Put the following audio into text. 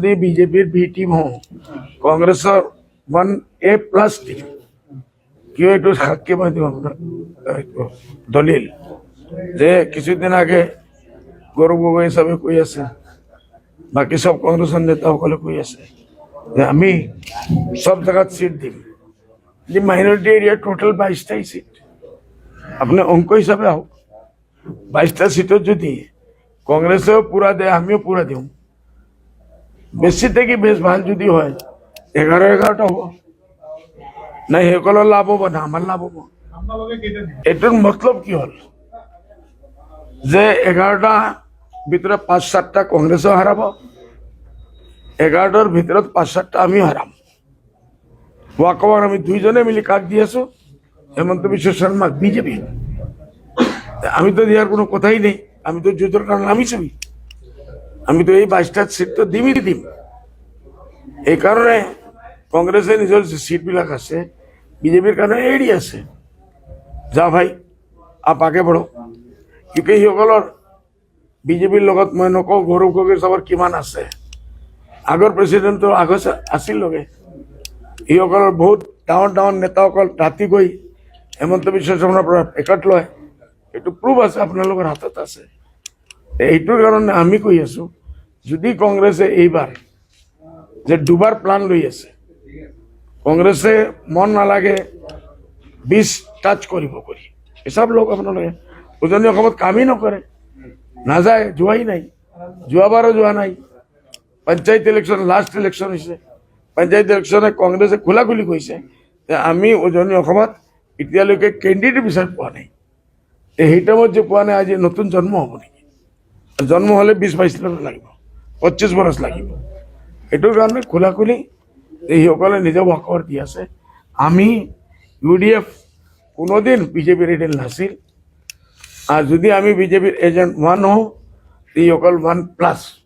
যদি বিজেপিৰ B team হওঁ কংগ্ৰেছৰ 1A+ টিম কিয় এইটো সাক্ষী মই দিওঁ আপোনাৰ দলিল যে কিছুদিন আগে গৌৰৱ গগৈ হিচাপে কৈ আছে বাকি সব কংগ্ৰেছৰ নেতাসকলে কৈ আছে যে আমি সব জায়গাত সিট দিম যে মাইনরিটি এরিয়া টোটাল 22টাই সিট আপনি অঙ্ক হিসাবে আহক 22টা সিটত যদি কংগ্রেসেও পুরা দেয় আমিও পুরা দিম বেশি থেকে বেশ ভাল যদি হয় 11-11টা হব না সকলের লাভ হব না আমার লাভ হব এটার মতলব কি হল যে 11টা ভিতরে 5-7টা কংগ্রেসও হারাব 11টার ভিতৰত 5-7টা আমিও হারাম ওয়াকওভার আমি দুইজনে মিলি কাক দিয়ে আছো হেমন্ত বিশ্ব শর্মা বিজেপি আমি তো দেওয়ার কোনো কথাই নেই আমি তো যুদ্ধের কারণ আমি ছবি আমি তো এই 22টা সিট তো দিমই দিম এই কারণে কংগ্রেসের নিজের যে সিটবিলাক আছে বিজেপির কারণে এড়ি আছে যা ভাই আপ আগে বঢ়ো কিউকি সকলের বিজেপির লগত মই নকওঁ গৌৰৱ গগৈৰ চাবৰ কিমান আছে আগৰ প্ৰেসিডেন্টৰ আগত আছিল লগে এইসকলৰ বহুত ডাঙৰ ডাঙৰ নেতাসকল ৰাতি গৈ হেমন্ত বিশ্ব শৰ্মাৰ পৰা পেকট লয় এইটো প্ৰুফ আছে আপোনালোকৰ হাতত আছে এইটোৰ কাৰণে আমি কৈ আছো যদি কংগ্ৰেছে এইবাৰ যে দুবাৰ প্লান লৈ আছে কংগ্ৰেছে মন নালাগে 20 টাচ কৰিব কৰি এসব লোক আপোনালোকে উজনি অসমত কামেই নকৰে নাযায় যোৱাই নাই যোৱাবাৰো যোৱা নাই পঞ্চায়ত ইলেকশন লাষ্ট ইলেকশন হৈছে পঞ্চায়ত ইলেকশনে কংগ্ৰেছে খোলাখুলি কৈছে যে আমি উজনি অসমত এতিয়ালৈকে কেণ্ডিডেট বিচাৰি পোৱা নাই এই টাইমত যে পোৱা নাই আজি নতুন জন্ম হ'ব নেকি জন্ম হলে 20-22 বছৰ লাগিব 25 বছৰ লাগিব এইটোৰ কাৰণে খোলাখুলি এইসকলে নিজে ৱাকআউট দি আছে আমি ইউডিএফ কোনোদিন বিজেপিৰ এজেণ্ট নাছিল আৰ যদি আমি বিজেপিৰ এজেন্ট 1 হওঁ এইসকল 1+।